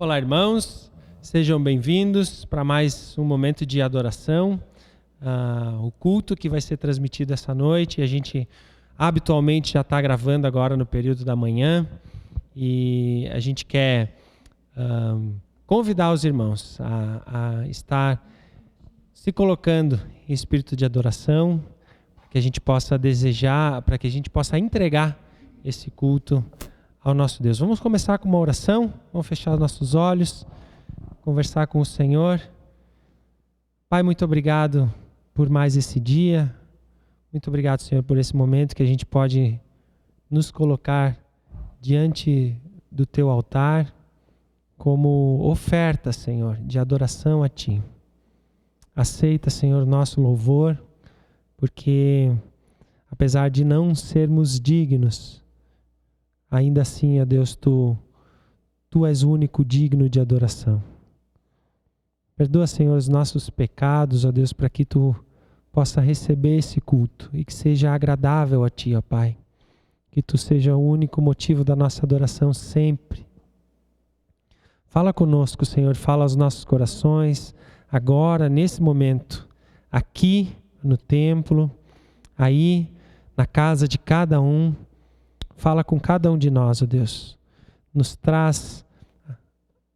Olá, irmãos, sejam bem-vindos para mais um momento de adoração. O culto que vai ser transmitido essa noite, a gente habitualmente já está gravando agora no período da manhã e a gente quer convidar os irmãos a estar se colocando em espírito de adoração, para que a gente possa desejar, para que a gente possa entregar esse culto ao nosso Deus. Vamos começar com uma oração, vamos fechar os nossos olhos, conversar com o Senhor. Pai, muito obrigado por mais esse dia, muito obrigado, Senhor, por esse momento que a gente pode nos colocar diante do Teu altar como oferta, Senhor, de adoração a Ti. Aceita, Senhor, nosso louvor, porque apesar de não sermos dignos, ainda assim, ó Deus, Tu és o único digno de adoração. Perdoa, Senhor, os nossos pecados, ó Deus, para que Tu possa receber esse culto e que seja agradável a Ti, ó Pai. Que Tu seja o único motivo da nossa adoração sempre. Fala conosco, Senhor, fala aos nossos corações, agora, nesse momento, aqui no templo, aí na casa de cada um. Fala com cada um de nós, ó Deus. Nos traz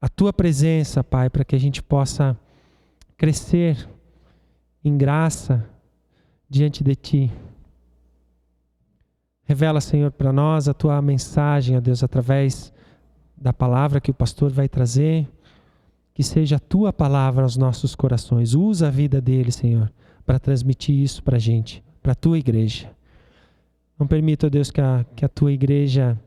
a Tua presença, Pai, para que a gente possa crescer em graça diante de Ti. Revela, Senhor, para nós a Tua mensagem, ó Deus, através da palavra que o pastor vai trazer. Que seja a Tua palavra aos nossos corações. Usa a vida dele, Senhor, para transmitir isso para a gente, para a Tua igreja. Não permita, ó Deus, que a Tua igreja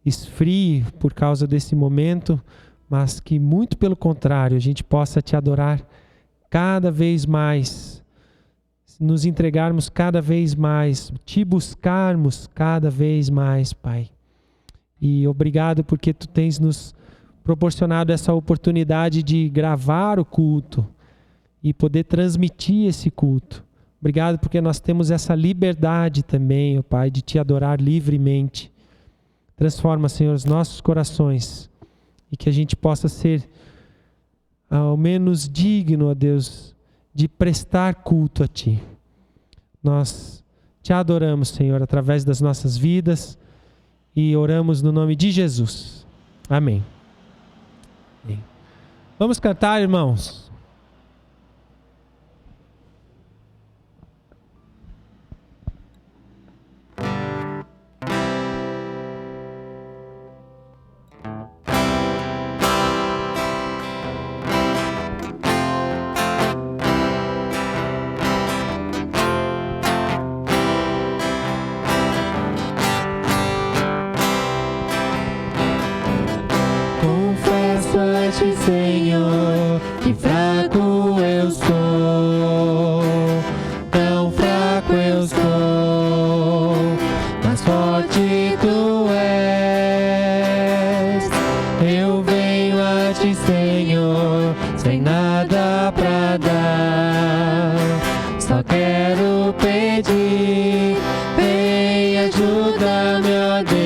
esfrie por causa desse momento, mas que, muito pelo contrário, a gente possa Te adorar cada vez mais, nos entregarmos cada vez mais, Te buscarmos cada vez mais, Pai. E obrigado porque Tu tens nos proporcionado essa oportunidade de gravar o culto e poder transmitir esse culto. Obrigado porque nós temos essa liberdade também, ó Pai, de Te adorar livremente. Transforma, Senhor, os nossos corações e que a gente possa ser ao menos digno, ó Deus, de prestar culto a Ti. Nós Te adoramos, Senhor, através das nossas vidas e oramos no nome de Jesus. Amém. Amém. Vamos cantar, irmãos. Senhor, que fraco eu sou, tão fraco eu sou, mas forte Tu és. Eu venho a Ti, Senhor, sem nada pra dar, só quero pedir, vem, ajuda-me, ó Deus.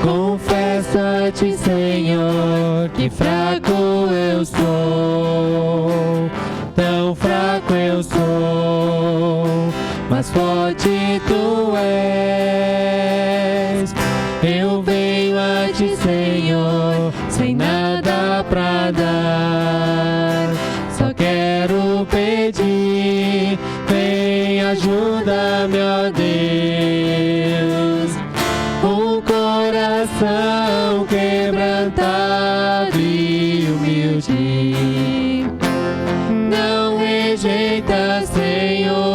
Confesso-te, Senhor, que fraco eu sou, tão fraco eu sou, mas forte Tu és. Eu venho a Ti, Senhor, sem nada pra dar, só quero pedir, vem, ajuda-me, ó Deus. Um coração quebrantado e humilde, não rejeita, Senhor.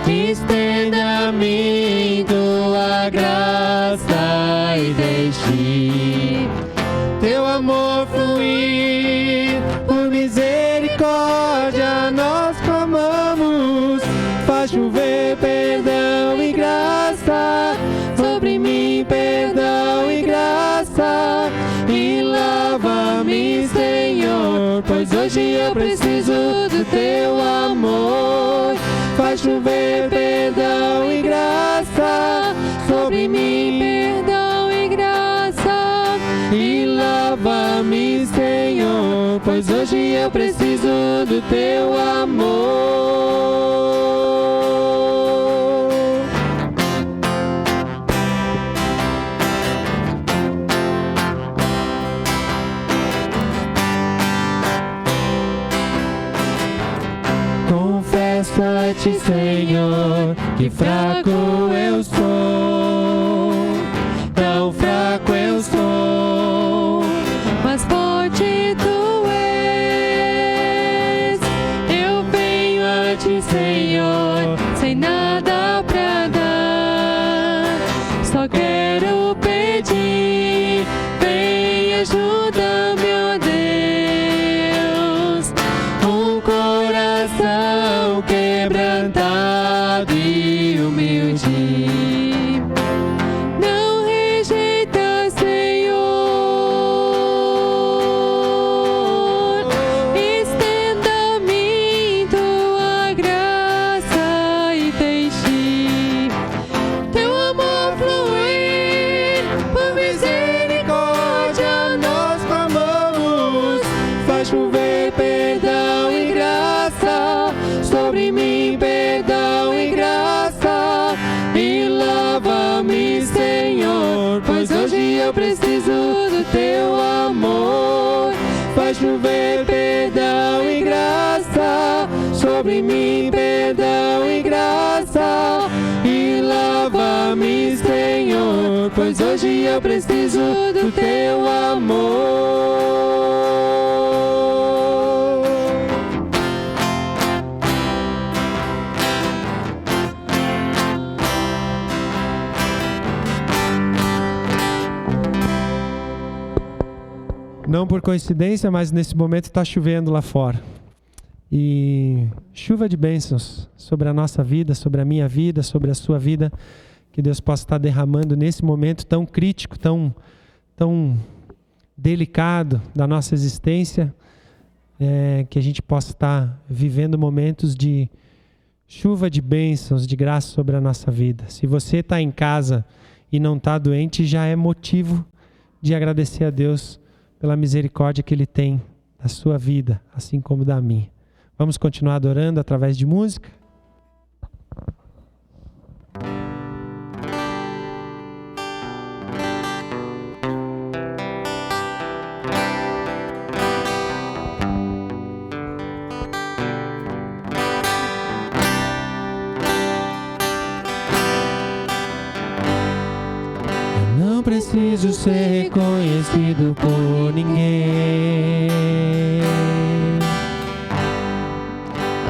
Estenda a mim Tua graça e deixe Teu amor fluir. Por misericórdia nós clamamos, faz chover perdão e graça sobre mim, perdão e graça, e lava-me, Senhor, pois hoje eu preciso do Teu amor. faz chover perdão e graça sobre mim, perdão e graça. E lava-me, Senhor, pois hoje eu preciso do teu amor. Confesso a ti, Senhor, que fraco eu sou, tão fraco eu sou, mas forte tu és. Eu venho a ti, Senhor, sem nada pra dar, só quero pedir, vem ajuda-me, ó Deus, um coração quebrantado e humilde. Não rejeita, Senhor, estenda-me tua graça e deixe teu amor fluir. Por misericórdia nós clamamos, faz chover perdão e graça sobre mim, perdão e graça. E lava-me, Senhor, pois hoje eu preciso do teu amor. Faz chover perdão e graça sobre mim, perdão e graça. E lava-me, Senhor, pois hoje eu preciso do teu amor. Não por coincidência, mas nesse momento está chovendo lá fora. E chuva de bênçãos sobre a nossa vida, sobre a minha vida, sobre a sua vida, que Deus possa estar derramando nesse momento tão crítico, tão delicado da nossa existência, que a gente possa estar vivendo momentos de chuva de bênçãos, de graça sobre a nossa vida. Se você está em casa e não está doente, já é motivo de agradecer a Deus pela misericórdia que Ele tem da sua vida, assim como da minha. Vamos continuar adorando através de música? Não preciso ser reconhecido por ninguém.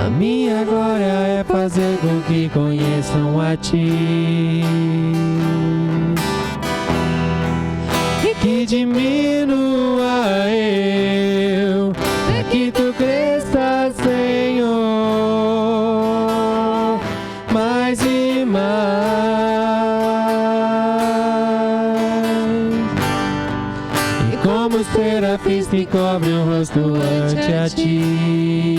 A minha glória é fazer com que conheçam a ti, e que diminua eu, para que tu cresça, Senhor, mais e mais. Como os serafins que cobrem o rosto ante a ti,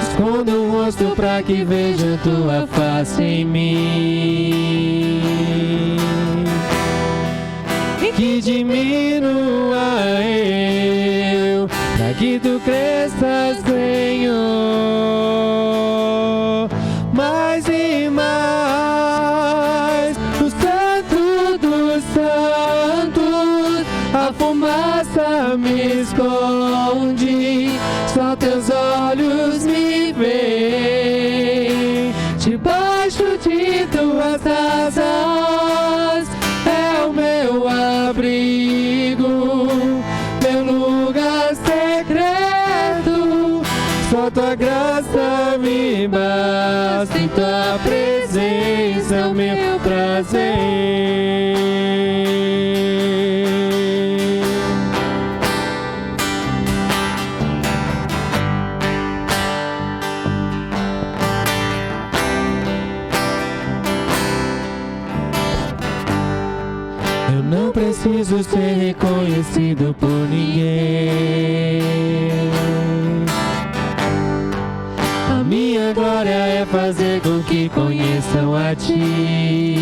esconda o rosto pra que veja tua face em mim, e que diminua eu, pra que tu cresças, Senhor, mais e mais. O Santo dos Santos, a fumaça me esconde, só teus olhos me veem. Debaixo de tuas asas é o meu abrigo, meu lugar secreto. Só tua graça me basta, em tua presença é o meu prazer. Eu não preciso ser reconhecido por ninguém. a ti,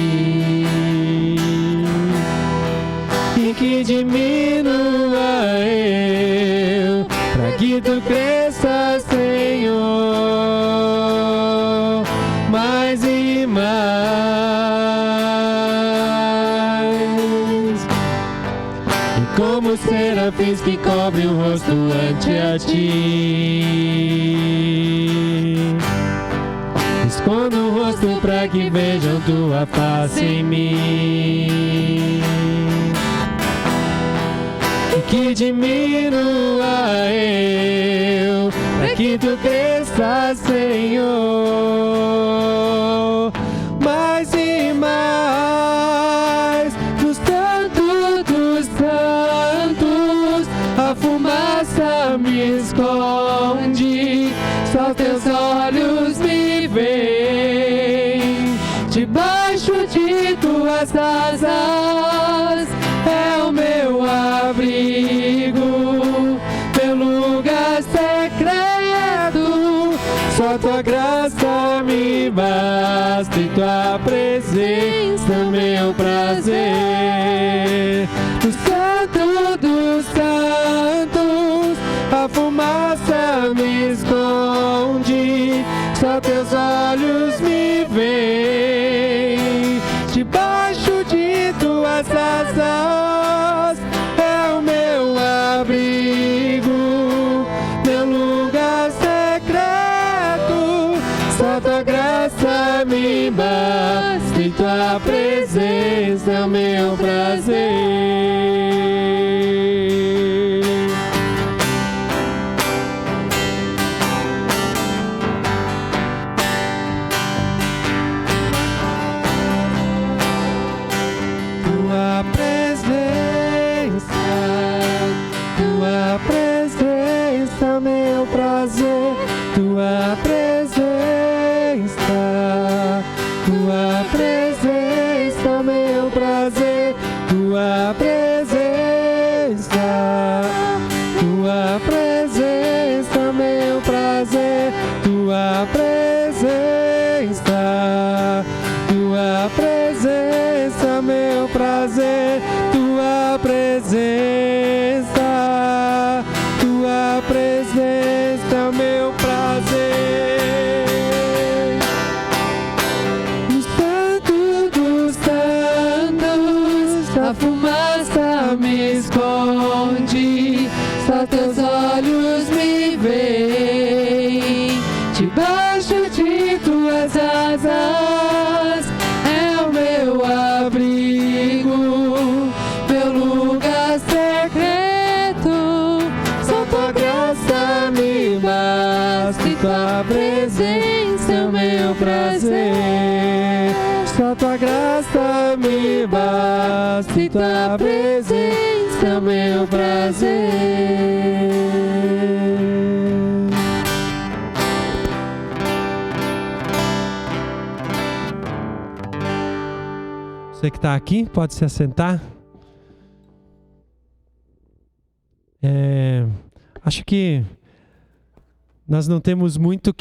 e que diminua eu, para que tu cresça, Senhor, mais e mais. E como serafins que cobrem o rosto ante a ti, escondo o rosto para que vejam tua face em mim, e que diminua eu, para que tu cresça, Senhor, mais e mais. Dos santos dos santos, a fumaça me esconde, só teus olhos me veem. Debaixo de tuas asas é o meu abrigo, meu lugar secreto. Só tua graça me basta e tua presença é meu prazer. O santo dos santos, a fumaça me esconde, só teus olhos me veem. Debaixo de tuas asas é o meu abrigo, meu lugar secreto. Só tua graça me basta e tua presença é o meu prazer. Tua presença, meu prazer, tua presença, meu prazer, tua presença, meu prazer, tua presença, meu prazer, tua presença, meu prazer. No santo dos santos, a fumaça me esconde, só teus olhos me veem. Debaixo de tuas asas é o meu abrigo, meu lugar secreto. Só tua graça me basta e tua presença é o meu prazer. Só tua graça me basta e tua presença é o meu prazer. Você que está aqui, pode se assentar. Acho que nós não temos muito o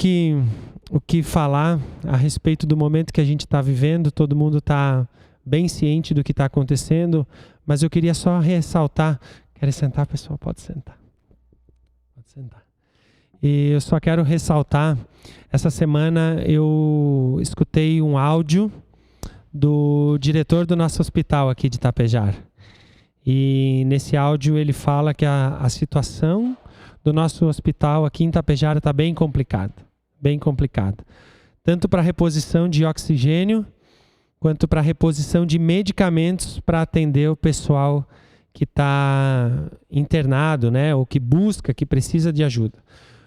que falar a respeito do momento que a gente está vivendo. Todo mundo está bem ciente do que está acontecendo, mas eu queria só ressaltar. Quer sentar, pessoal? Pode sentar. Pode sentar. E eu só quero ressaltar, essa semana eu escutei um áudio do diretor do nosso hospital aqui de Tapejara. E nesse áudio ele fala que a situação do nosso hospital aqui em Tapejara está bem complicada. Tanto para reposição de oxigênio, quanto para reposição de medicamentos para atender o pessoal que está internado, né? Ou que busca, que precisa de ajuda.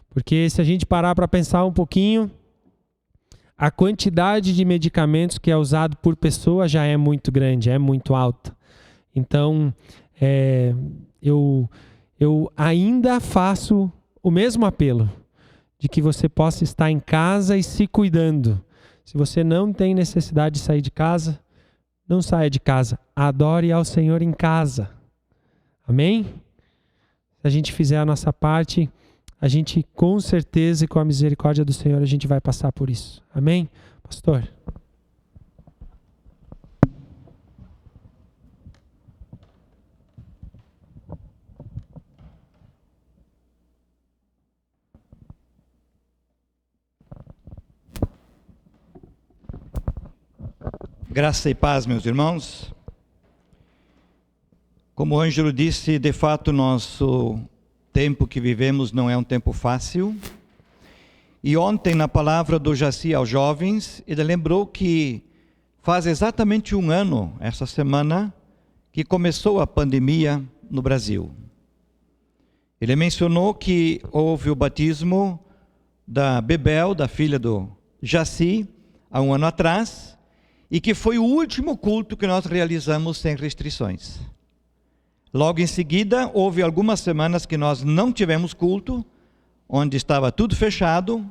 Porque se a gente parar para pensar um pouquinho, a quantidade de medicamentos que é usado por pessoa já é muito grande, é muito alta. Então, eu ainda faço o mesmo apelo de que você possa estar em casa e se cuidando. Se você não tem necessidade de sair de casa, não saia de casa. Adore ao Senhor em casa. Amém? Se a gente fizer a nossa parte, a gente com certeza e com a misericórdia do Senhor, a gente vai passar por isso. Amém? Pastor? Graça e paz, meus irmãos. Como o Ângelo disse, de fato, nosso tempo que vivemos não é um tempo fácil. E ontem, na palavra do Jaci aos jovens, ele lembrou que faz exatamente um ano, essa semana, que começou a pandemia no Brasil. Ele mencionou que houve o batismo da Bebel, da filha do Jaci, há um ano atrás, e que foi o último culto que nós realizamos sem restrições. Logo em seguida, houve algumas semanas que nós não tivemos culto, onde estava tudo fechado.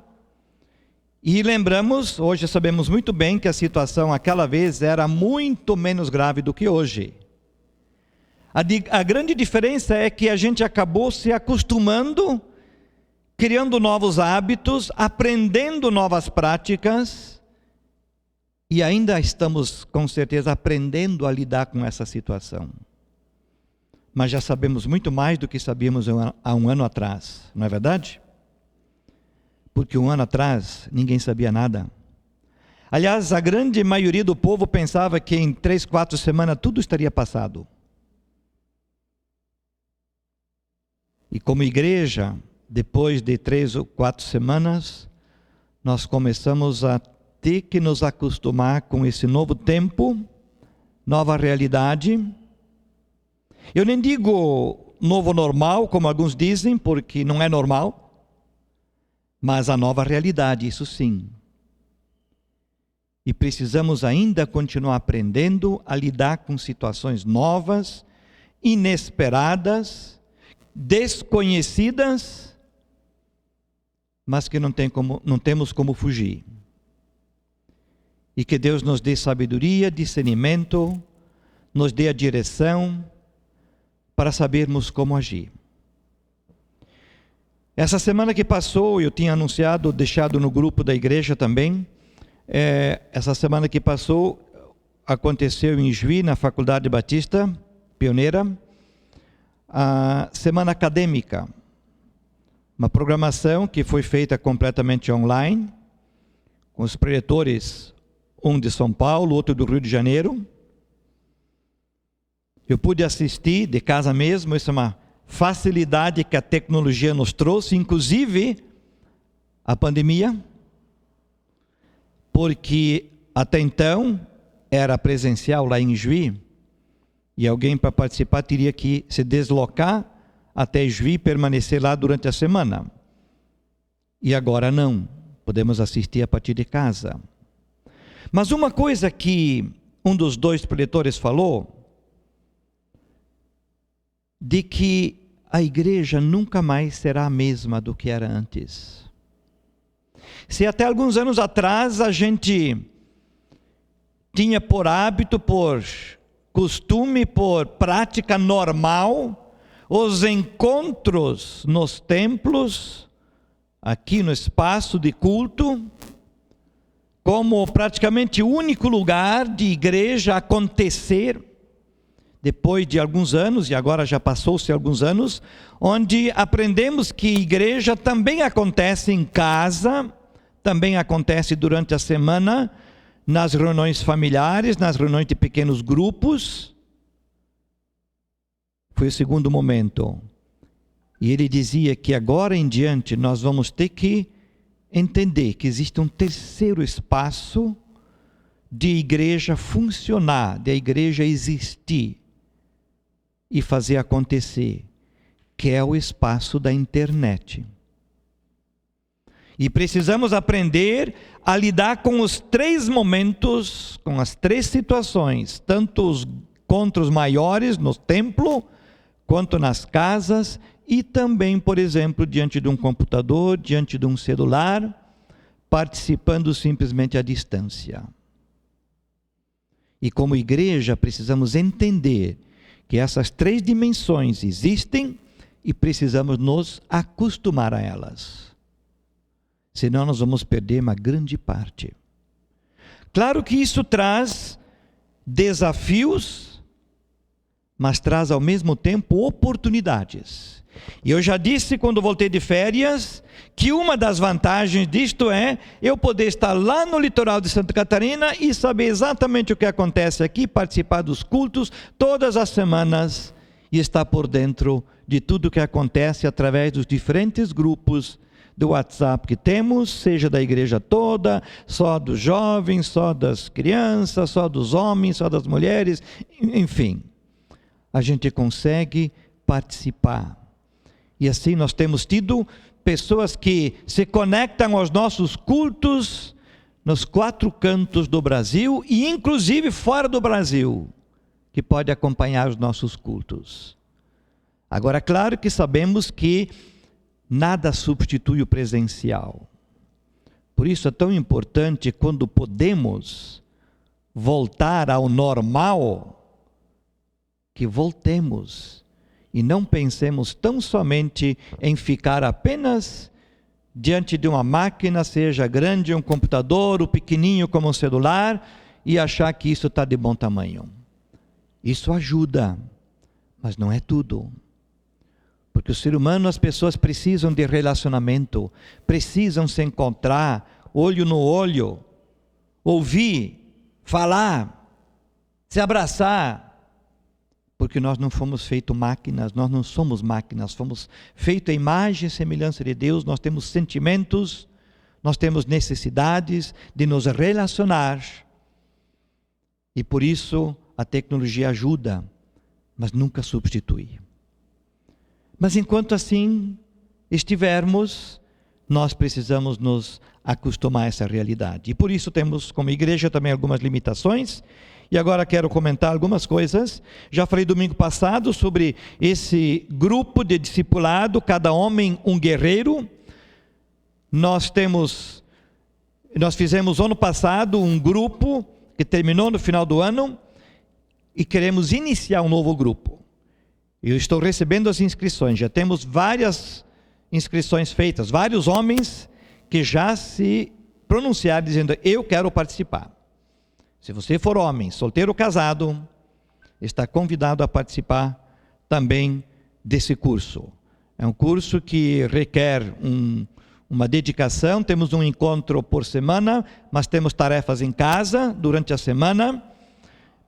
E lembramos, hoje sabemos muito bem que a situação aquela vez era muito menos grave do que hoje. A grande diferença é que a gente acabou se acostumando, criando novos hábitos, aprendendo novas práticas, e ainda estamos, com certeza, aprendendo a lidar com essa situação. Mas já sabemos muito mais do que sabíamos há um ano atrás, não é verdade? Porque um ano atrás ninguém sabia nada. Aliás, a grande maioria do povo pensava que em 3, 4 semanas tudo estaria passado. E como igreja, depois de 3 ou 4 semanas, nós começamos a ter que nos acostumar com esse novo tempo, nova realidade. Eu nem digo novo normal, como alguns dizem, porque não é normal, mas a nova realidade, isso sim. E precisamos ainda continuar aprendendo a lidar com situações novas, inesperadas, desconhecidas, mas que não temos como fugir. E que Deus nos dê sabedoria, discernimento, nos dê a direção para sabermos como agir. Essa semana que passou, eu tinha anunciado, deixado no grupo da igreja também, essa semana que passou, aconteceu em Juí, na Faculdade Batista, pioneira, a semana acadêmica, uma programação que foi feita completamente online, com os preletores, um de São Paulo, outro do Rio de Janeiro. Eu pude assistir de casa mesmo, isso é uma facilidade que a tecnologia nos trouxe, inclusive a pandemia, porque até então era presencial lá em Juí, e alguém para participar teria que se deslocar até Juí e permanecer lá durante a semana. E agora não, podemos assistir a partir de casa. Mas uma coisa que um dos 2 preletores falou, de que a igreja nunca mais será a mesma do que era antes. Se até alguns anos atrás a gente tinha por hábito, por costume, por prática normal, os encontros nos templos, aqui no espaço de culto, como praticamente o único lugar de igreja acontecer, depois de alguns anos, e agora já passou-se alguns anos, onde aprendemos que igreja também acontece em casa, também acontece durante a semana, nas reuniões familiares, nas reuniões de pequenos grupos. Foi o segundo momento. E ele dizia que agora em diante nós vamos ter que entender que existe um terceiro espaço de igreja funcionar, de a igreja existir e fazer acontecer, que é o espaço da internet. E precisamos aprender a lidar com os 3 momentos, com as 3 situações, tanto os encontros maiores no templo, quanto nas casas, e também, por exemplo, diante de um computador, diante de um celular, participando simplesmente à distância. E como igreja precisamos entender que essas 3 dimensões existem e precisamos nos acostumar a elas. Senão nós vamos perder uma grande parte. Claro que isso traz desafios, mas traz ao mesmo tempo oportunidades. E eu já disse quando voltei de férias, que uma das vantagens disto é eu poder estar lá no litoral de Santa Catarina e saber exatamente o que acontece aqui, participar dos cultos todas as semanas e estar por dentro de tudo o que acontece através dos diferentes grupos do WhatsApp que temos, seja da igreja toda, só dos jovens, só das crianças, só dos homens, só das mulheres, enfim. A gente consegue participar. E assim nós temos tido pessoas que se conectam aos nossos cultos nos 4 cantos do Brasil e inclusive fora do Brasil, que pode acompanhar os nossos cultos. Agora, claro que sabemos que nada substitui o presencial. Por isso é tão importante quando podemos voltar ao normal, que voltemos e não pensemos tão somente em ficar apenas diante de uma máquina, seja grande um computador, ou pequenininho como um celular, e achar que isso está de bom tamanho. Isso ajuda, mas não é tudo. Porque o ser humano, as pessoas precisam de relacionamento, precisam se encontrar, olho no olho, ouvir, falar, se abraçar, porque nós não fomos feitos máquinas, nós não somos máquinas, fomos feitos à imagem e semelhança de Deus, nós temos sentimentos, nós temos necessidades de nos relacionar, e por isso a tecnologia ajuda, mas nunca substitui. Mas enquanto assim estivermos, nós precisamos nos acostumar a essa realidade. E por isso temos como igreja também algumas limitações. E agora quero comentar algumas coisas. Já falei domingo passado sobre esse grupo de discipulado, cada homem um guerreiro. Nós fizemos ano passado um grupo que terminou no final do ano e queremos iniciar um novo grupo. Eu estou recebendo as inscrições, já temos várias inscrições feitas, vários homens que já se pronunciaram dizendo: eu quero participar. Se você for homem, solteiro ou casado, está convidado a participar também desse curso. É um curso que requer uma dedicação, temos um encontro por semana, mas temos tarefas em casa durante a semana,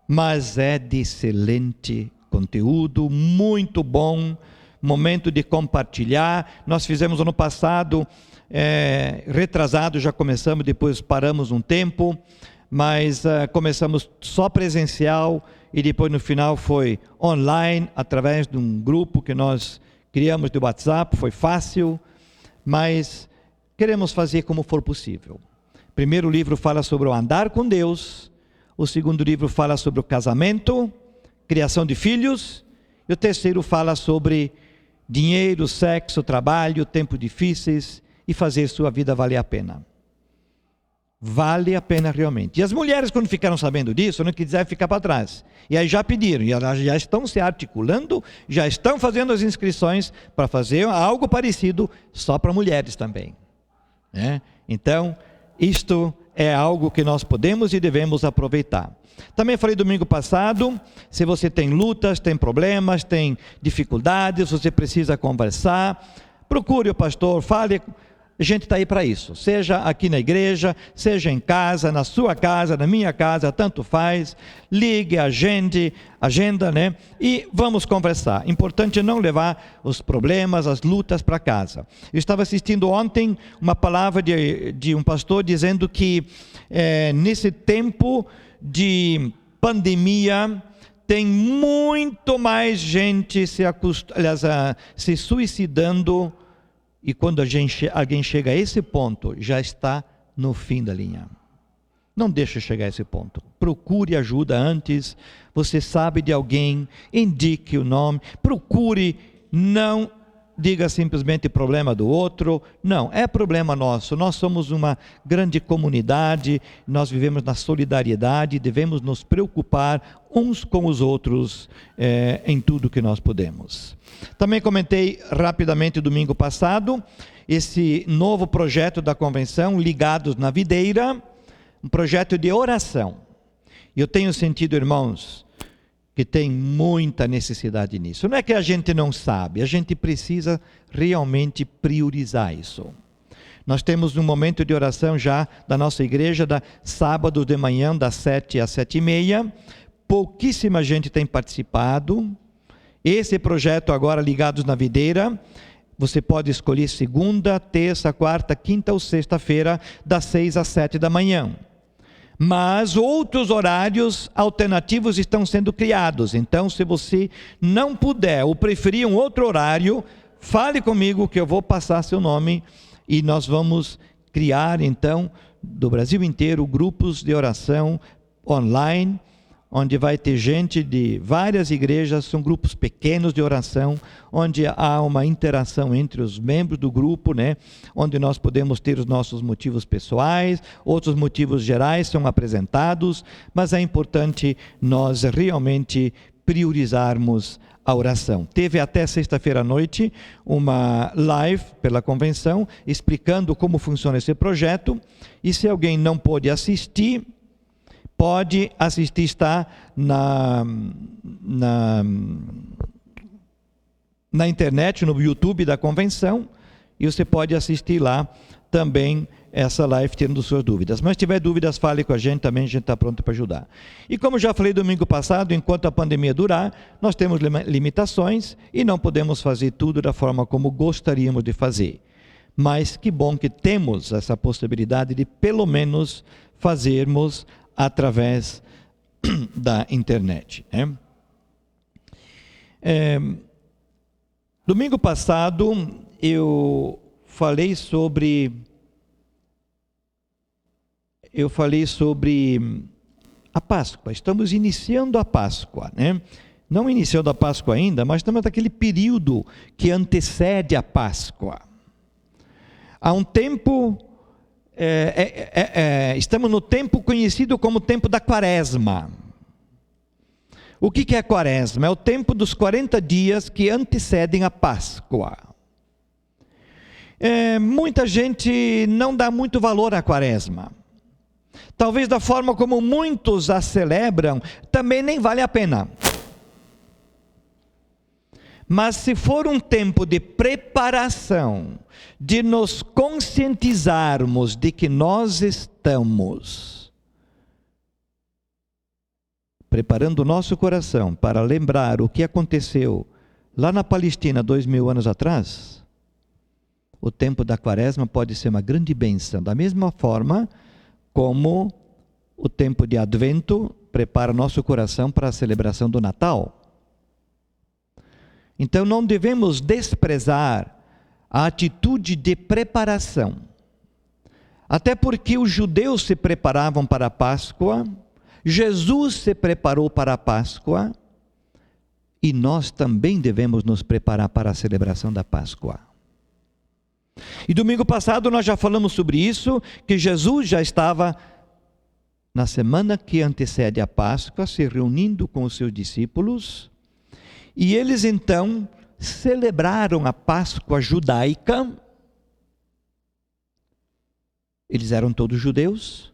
mas é de excelente conteúdo, muito bom, momento de compartilhar. Nós fizemos ano passado, retrasado, já começamos, depois paramos um tempo, mas começamos só presencial e depois no final foi online, através de um grupo que nós criamos de WhatsApp, foi fácil, mas queremos fazer como for possível. O primeiro livro fala sobre o andar com Deus, o segundo livro fala sobre o casamento, criação de filhos, e o terceiro fala sobre dinheiro, sexo, trabalho, tempos difíceis e fazer sua vida valer a pena. Vale a pena realmente. E as mulheres, quando ficaram sabendo disso, não quiseram ficar para trás. E aí já pediram, e elas já estão se articulando, já estão fazendo as inscrições para fazer algo parecido só para mulheres também. Então, isto é algo que nós podemos e devemos aproveitar. Também falei domingo passado, se você tem lutas, tem problemas, tem dificuldades, você precisa conversar, procure o pastor, fale. A gente está aí para isso, seja aqui na igreja, seja em casa, na sua casa, na minha casa, tanto faz, ligue, agenda, né? E vamos conversar. Importante não levar os problemas, as lutas para casa. Eu estava assistindo ontem uma palavra de um pastor dizendo que nesse tempo de pandemia, tem muito mais gente se suicidando. E quando alguém chega a esse ponto, já está no fim da linha. Não deixe chegar a esse ponto. Procure ajuda antes. Você sabe de alguém, indique o nome. Procure, não diga simplesmente problema do outro. Não, é problema nosso. Nós somos uma grande comunidade, nós vivemos na solidariedade, devemos nos preocupar uns com os outros em tudo que nós podemos. Também comentei rapidamente domingo passado, esse novo projeto da convenção, Ligados na Videira, um projeto de oração. E eu tenho sentido, irmãos, que tem muita necessidade nisso. Não é que a gente não sabe, a gente precisa realmente priorizar isso. Nós temos um momento de oração já da nossa igreja, sábado de manhã, das 7 às 7h30. Pouquíssima gente tem participado. Esse projeto agora, Ligados na Videira, você pode escolher segunda, terça, quarta, quinta ou sexta-feira, das 6 às 7 da manhã. Mas outros horários alternativos estão sendo criados. Então, se você não puder ou preferir um outro horário, fale comigo que eu vou passar seu nome e nós vamos criar, então, do Brasil inteiro, grupos de oração online, onde vai ter gente de várias igrejas, são grupos pequenos de oração, onde há uma interação entre os membros do grupo, né? Onde nós podemos ter os nossos motivos pessoais, outros motivos gerais são apresentados, mas é importante nós realmente priorizarmos a oração. Teve até sexta-feira à noite uma live pela convenção, explicando como funciona esse projeto, e se alguém não pôde assistir, pode assistir, está na internet, no YouTube da convenção, e você pode assistir lá também essa live, tendo suas dúvidas. Mas se tiver dúvidas, fale com a gente também, a gente está pronto para ajudar. E como já falei domingo passado, enquanto a pandemia durar, nós temos limitações e não podemos fazer tudo da forma como gostaríamos de fazer. Mas que bom que temos essa possibilidade de pelo menos fazermos através da internet, né? Domingo passado eu falei sobre a Páscoa. Estamos iniciando a Páscoa, né? Não iniciando a Páscoa ainda, mas estamos naquele período que antecede a Páscoa. Há um tempo, estamos no tempo conhecido como o tempo da Quaresma. O que é a Quaresma? É o tempo dos 40 dias que antecedem a Páscoa. Muita gente não dá muito valor à Quaresma. Talvez da forma como muitos a celebram, também nem vale a pena. Mas se for um tempo de preparação, de nos conscientizarmos de que nós estamos preparando o nosso coração para lembrar o que aconteceu lá na Palestina 2000 anos atrás, o tempo da Quaresma pode ser uma grande bênção, da mesma forma como o tempo de Advento prepara nosso coração para a celebração do Natal. Então não devemos desprezar a atitude de preparação. Até porque os judeus se preparavam para a Páscoa, Jesus se preparou para a Páscoa, e nós também devemos nos preparar para a celebração da Páscoa. E domingo passado nós já falamos sobre isso, que Jesus já estava na semana que antecede a Páscoa, se reunindo com os seus discípulos, e eles então celebraram a Páscoa judaica. Eles eram todos judeus.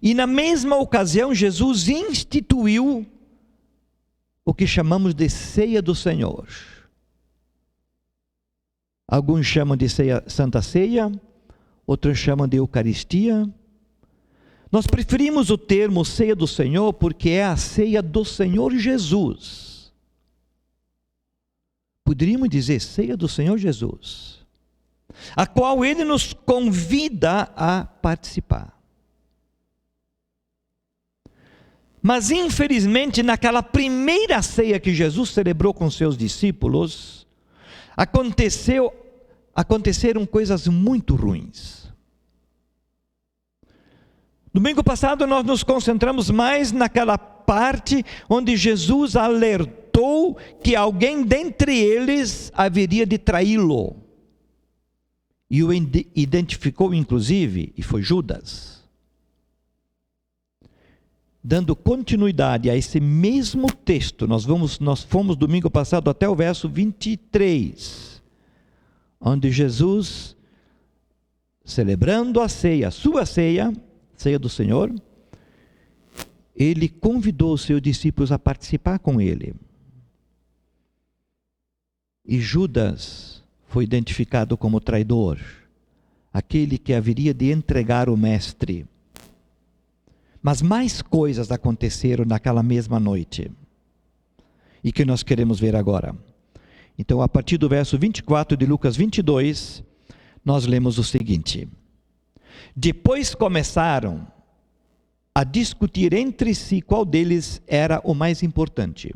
E na mesma ocasião Jesus instituiu o que chamamos de ceia do Senhor. Alguns chamam de Santa Ceia, outros chamam de Eucaristia. Nós preferimos o termo ceia do Senhor porque é a ceia do Senhor Jesus. Poderíamos dizer ceia do Senhor Jesus, a qual Ele nos convida a participar. Mas infelizmente naquela primeira ceia que Jesus celebrou com seus discípulos, aconteceram coisas muito ruins. Domingo passado nós nos concentramos mais naquela parte onde Jesus alertou que alguém dentre eles haveria de traí-lo. E o identificou inclusive, e foi Judas. Dando continuidade a esse mesmo texto, nós fomos domingo passado até o verso 23, onde Jesus, celebrando a ceia, sua ceia, ceia do Senhor, ele convidou os seus discípulos a participar com ele. E Judas foi identificado como traidor, aquele que haveria de entregar o mestre. Mas mais coisas aconteceram naquela mesma noite, e que nós queremos ver agora. Então, a partir do verso 24 de Lucas 22, nós lemos o seguinte: depois começaram a discutir entre si qual deles era o mais importante.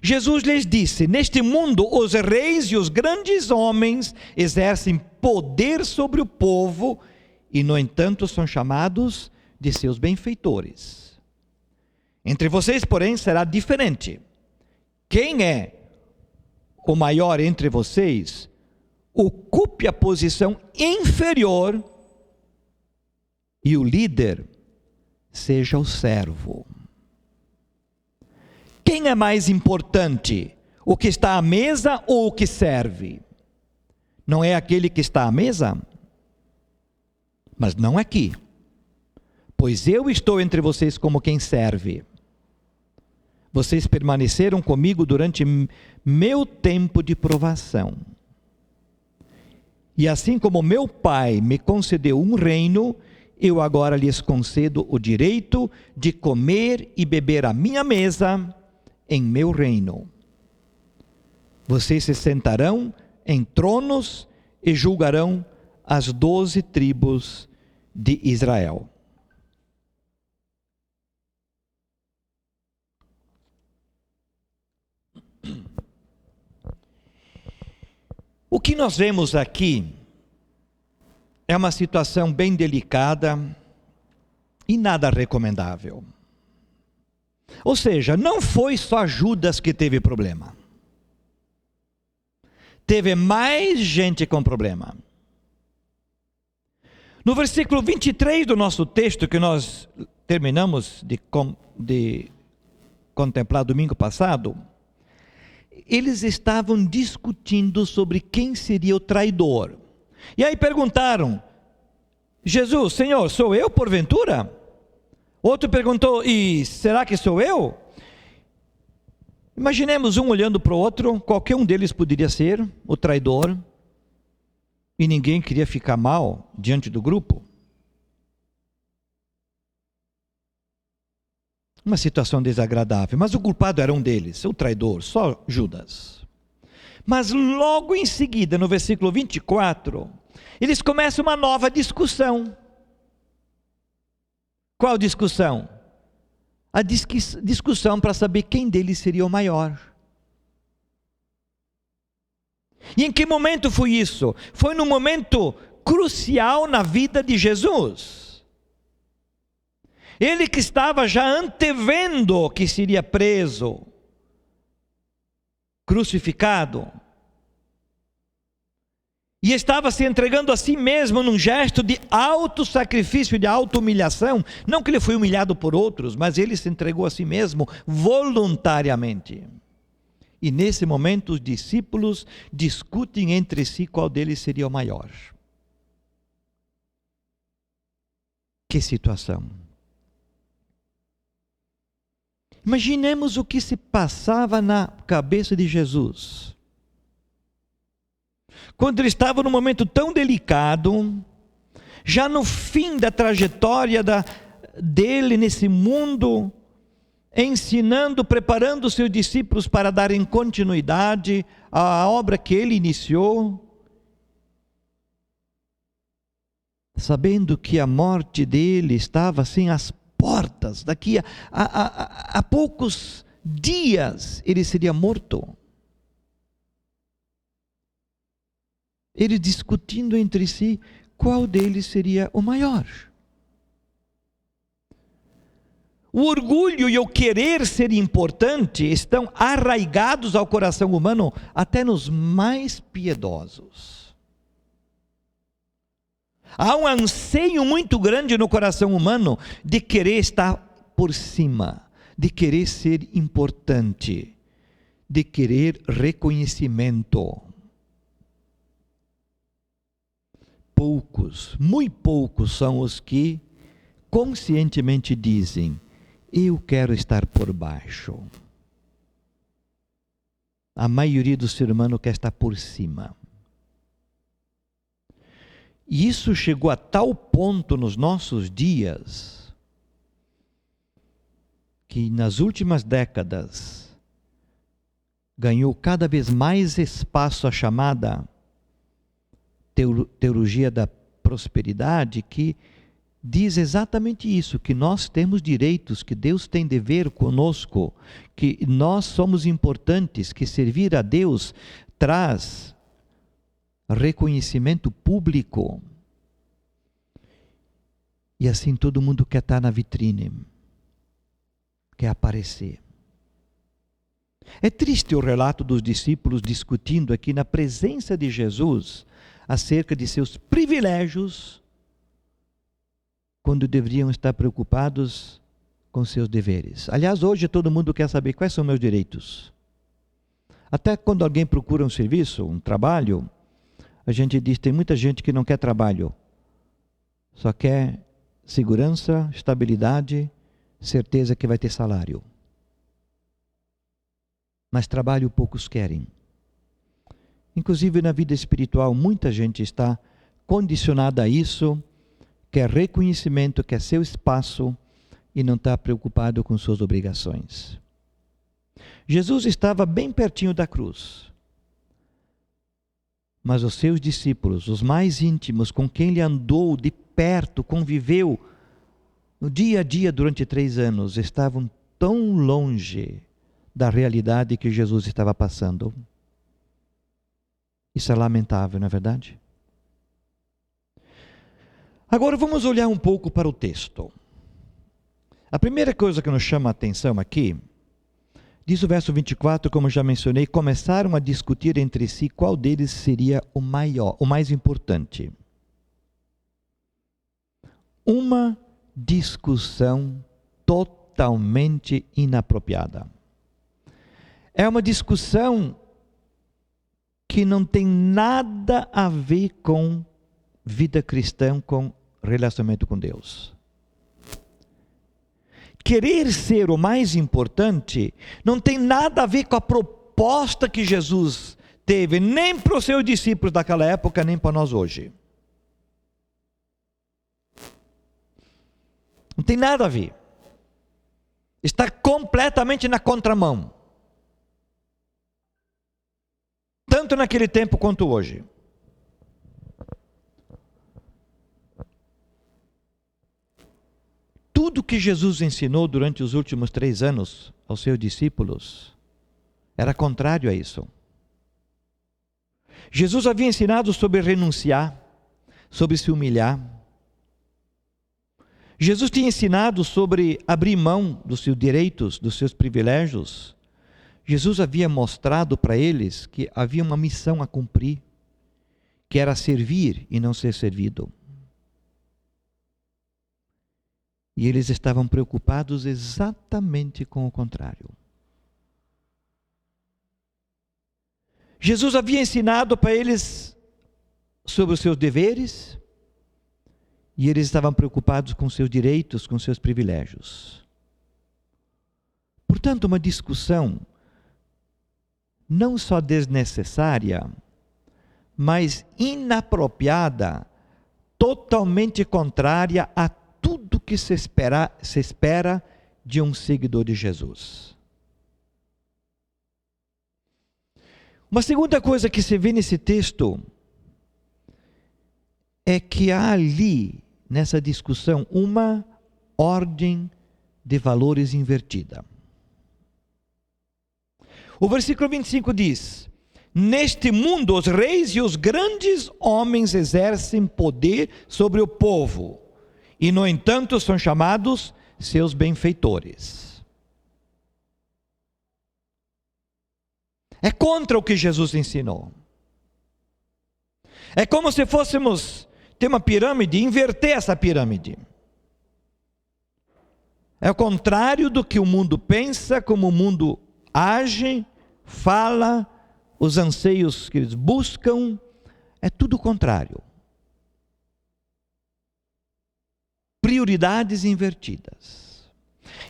Jesus lhes disse: neste mundo os reis e os grandes homens exercem poder sobre o povo e, no entanto, são chamados de seus benfeitores. Entre vocês, porém, será diferente. Quem é o maior entre vocês, ocupe a posição inferior, e o líder seja o servo. Quem é mais importante, o que está à mesa ou o que serve? Não é aquele que está à mesa? Mas não aqui, pois eu estou entre vocês como quem serve. Vocês permaneceram comigo durante meu tempo de provação. E assim como meu Pai me concedeu um reino, eu agora lhes concedo o direito de comer e beber à minha mesa em meu reino. Vocês se sentarão em tronos e julgarão as 12 tribos de Israel. O que nós vemos aqui é uma situação bem delicada e nada recomendável. Ou seja, não foi só Judas que teve problema. Teve mais gente com problema. No versículo 23 do nosso texto, que nós terminamos de contemplar domingo passado, eles estavam discutindo sobre quem seria o traidor. E aí perguntaram: Jesus, Senhor, sou eu porventura? Outro perguntou: e será que sou eu? Imaginemos um olhando para o outro, qualquer um deles poderia ser o traidor, e ninguém queria ficar mal diante do grupo. Uma situação desagradável, mas o culpado era um deles, o traidor, só Judas. Mas logo em seguida, no versículo 24, eles começam uma nova discussão. Qual discussão? A discussão para saber quem deles seria o maior. E em que momento foi isso? Foi num momento crucial na vida de Jesus. Ele que estava já antevendo que seria preso, crucificado, e estava se entregando a si mesmo num gesto de auto-sacrifício, de auto-humilhação. Não que ele foi humilhado por outros, mas ele se entregou a si mesmo voluntariamente. E nesse momento os discípulos discutem entre si qual deles seria o maior. Que situação! Imaginemos o que se passava na cabeça de Jesus. Quando ele estava num momento tão delicado, já no fim da trajetória dele nesse mundo, ensinando, preparando os seus discípulos para darem continuidade à obra que ele iniciou, sabendo que a morte dele estava assim às portas, daqui a poucos dias ele seria morto. Eles discutindo entre si qual deles seria o maior. O orgulho e o querer ser importante estão arraigados ao coração humano, até nos mais piedosos. Há um anseio muito grande no coração humano de querer estar por cima, de querer ser importante, de querer reconhecimento. Poucos, muito poucos são os que conscientemente dizem: Eu quero estar por baixo. A maioria do ser humano quer estar por cima. E isso chegou a tal ponto nos nossos dias, que nas últimas décadas ganhou cada vez mais espaço a chamada teologia da prosperidade, que diz exatamente isso, que nós temos direitos, que Deus tem dever conosco, que nós somos importantes, que servir a Deus traz reconhecimento público. E assim todo mundo quer estar na vitrine, quer aparecer. É triste o relato dos discípulos discutindo aqui na presença de Jesus acerca de seus privilégios, quando deveriam estar preocupados com seus deveres. Aliás, hoje todo mundo quer saber quais são meus direitos. Até quando alguém procura um serviço, um trabalho, a gente diz, tem muita gente que não quer trabalho, só quer segurança, estabilidade, certeza que vai ter salário. Mas trabalho poucos querem. Inclusive na vida espiritual, muita gente está condicionada a isso, quer reconhecimento, quer seu espaço e não está preocupado com suas obrigações. Jesus estava bem pertinho da cruz. Mas os seus discípulos, os mais íntimos, com quem ele andou de perto, conviveu no dia a dia durante 3 anos, estavam tão longe da realidade que Jesus estava passando. Isso é lamentável, não é verdade? Agora vamos olhar um pouco para o texto. A primeira coisa que nos chama a atenção aqui, diz o verso 24, como já mencionei, começaram a discutir entre si qual deles seria o maior, o mais importante. Uma discussão totalmente inapropriada. É uma discussão que não tem nada a ver com vida cristã, com relacionamento com Deus. Querer ser o mais importante não tem nada a ver com a proposta que Jesus teve, nem para os seus discípulos daquela época, nem para nós hoje. Não tem nada a ver. Está completamente na contramão. Tanto naquele tempo quanto hoje. Tudo que Jesus ensinou durante os últimos 3 anos aos seus discípulos era contrário a isso. Jesus havia ensinado sobre renunciar, sobre se humilhar. Jesus tinha ensinado sobre abrir mão dos seus direitos, dos seus privilégios. Jesus havia mostrado para eles que havia uma missão a cumprir, que era servir e não ser servido. E eles estavam preocupados exatamente com o contrário. Jesus havia ensinado para eles sobre os seus deveres, e eles estavam preocupados com seus direitos, com seus privilégios. Portanto, uma discussão não só desnecessária, mas inapropriada, totalmente contrária a tudo que se espera de um seguidor de Jesus. Uma segunda coisa que se vê nesse texto é que há ali, nessa discussão, uma ordem de valores invertida. O versículo 25 diz: neste mundo os reis e os grandes homens exercem poder sobre o povo, e no entanto são chamados seus benfeitores. É contra o que Jesus ensinou. É como se fôssemos ter uma pirâmide e inverter essa pirâmide. É o contrário do que o mundo pensa, como o mundo age, fala, os anseios que eles buscam, é tudo o contrário. Prioridades invertidas.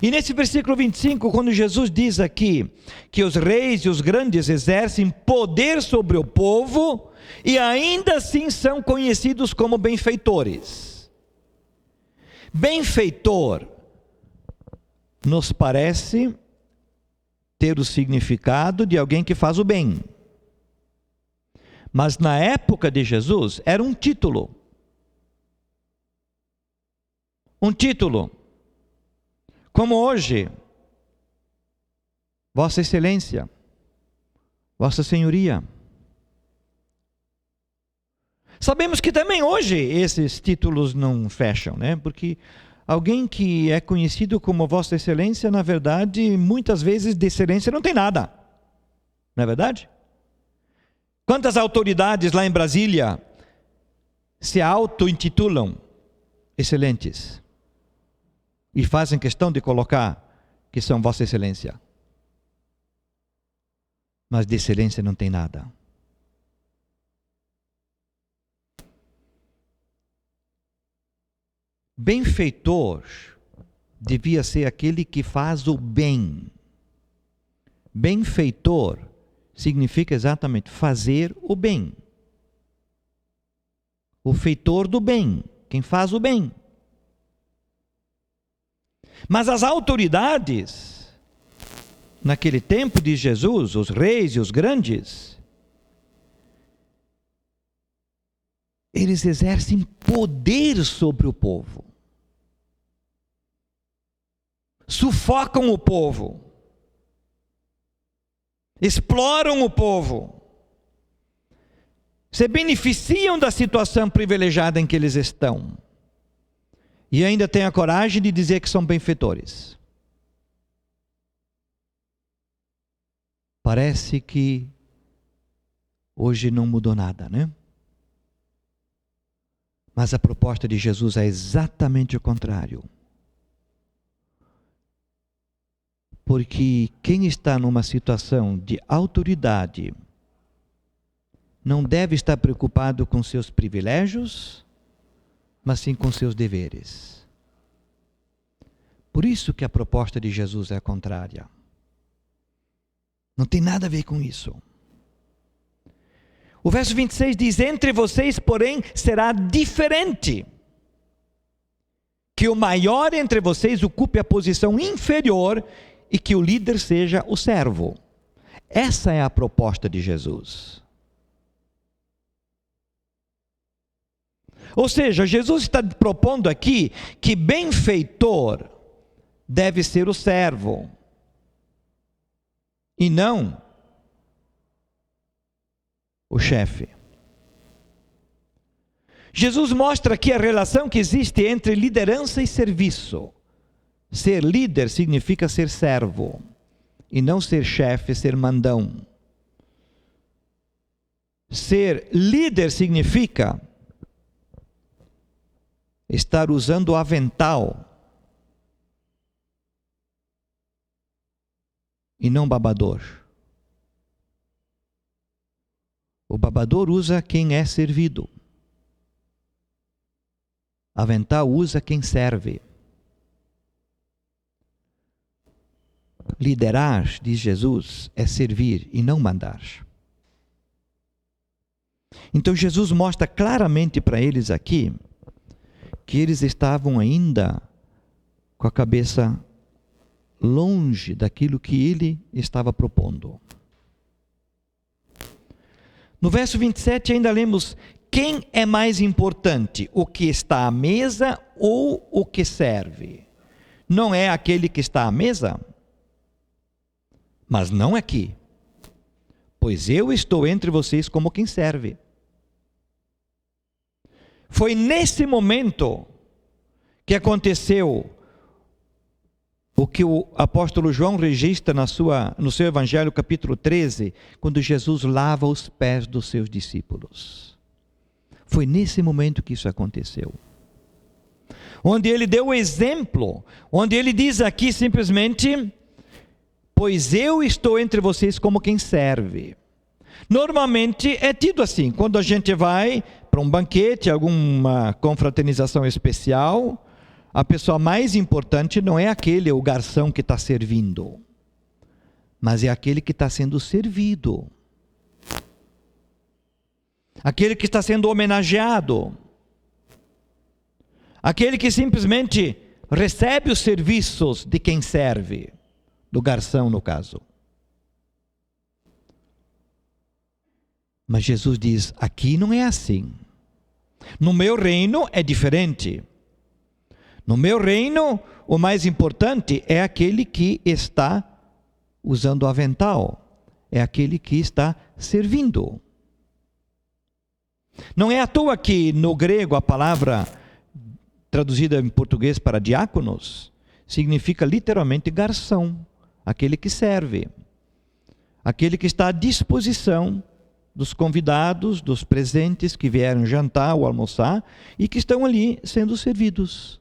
E nesse versículo 25, quando Jesus diz aqui que os reis e os grandes exercem poder sobre o povo e ainda assim são conhecidos como benfeitores. Benfeitor nos parece ter o significado de alguém que faz o bem. Mas na época de Jesus era um título. Um título. Como hoje, Vossa Excelência, Vossa Senhoria. Sabemos que também hoje esses títulos não fecham, né? Porque alguém que é conhecido como Vossa Excelência, na verdade, muitas vezes de excelência não tem nada. Não é verdade? Quantas autoridades lá em Brasília se auto-intitulam excelentes e fazem questão de colocar que são Vossa Excelência? Mas de excelência não tem nada. Benfeitor devia ser aquele que faz o bem. Benfeitor significa exatamente fazer o bem. O feitor do bem, quem faz o bem. Mas as autoridades, naquele tempo de Jesus, os reis e os grandes, eles exercem poder sobre o povo. Sufocam o povo. Exploram o povo. Se beneficiam da situação privilegiada em que eles estão. E ainda têm a coragem de dizer que são benfeitores. Parece que hoje não mudou nada, né? Mas a proposta de Jesus é exatamente o contrário. Porque quem está numa situação de autoridade não deve estar preocupado com seus privilégios, mas sim com seus deveres. Por isso que a proposta de Jesus é a contrária. Não tem nada a ver com isso. O verso 26 diz: entre vocês, porém, será diferente. Que o maior entre vocês ocupe a posição inferior e que o líder seja o servo. Essa é a proposta de Jesus. Ou seja, Jesus está propondo aqui que benfeitor deve ser o servo e não o chefe. Jesus mostra aqui a relação que existe entre liderança e serviço. Ser líder significa ser servo, e não ser chefe, ser mandão. Ser líder significa estar usando o avental e não babador. O babador usa quem é servido. Avental usa quem serve. Liderar, diz Jesus, é servir e não mandar. Então Jesus mostra claramente para eles aqui que eles estavam ainda com a cabeça longe daquilo que ele estava propondo. No verso 27 ainda lemos: quem é mais importante, o que está à mesa ou o que serve? Não é aquele que está à mesa? Mas não aqui, pois eu estou entre vocês como quem serve. Foi nesse momento que aconteceu o que o apóstolo João registra no seu Evangelho, capítulo 13, quando Jesus lava os pés dos seus discípulos. Foi nesse momento que isso aconteceu. Onde ele deu o exemplo, onde ele diz aqui simplesmente: pois eu estou entre vocês como quem serve. Normalmente é tido assim, quando a gente vai para um banquete, alguma confraternização especial, a pessoa mais importante não é aquele, o garçom que está servindo, mas é aquele que está sendo servido. Aquele que está sendo homenageado. Aquele que simplesmente recebe os serviços de quem serve, do garçom no caso. Mas Jesus diz, aqui não é assim. No meu reino é diferente. No meu reino, o mais importante é aquele que está usando o avental. É aquele que está servindo. Não é à toa que no grego a palavra traduzida em português para diáconos significa literalmente garçom, aquele que serve, aquele que está à disposição dos convidados, dos presentes que vieram jantar ou almoçar e que estão ali sendo servidos.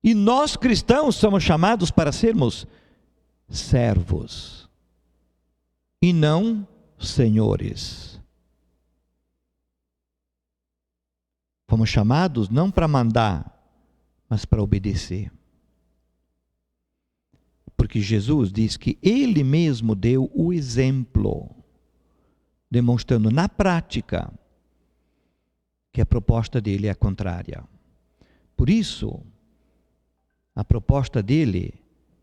E nós cristãos somos chamados para sermos servos e não senhores. Fomos chamados não para mandar, mas para obedecer. Porque Jesus diz que Ele mesmo deu o exemplo, demonstrando na prática que a proposta dele é a contrária. Por isso, a proposta dele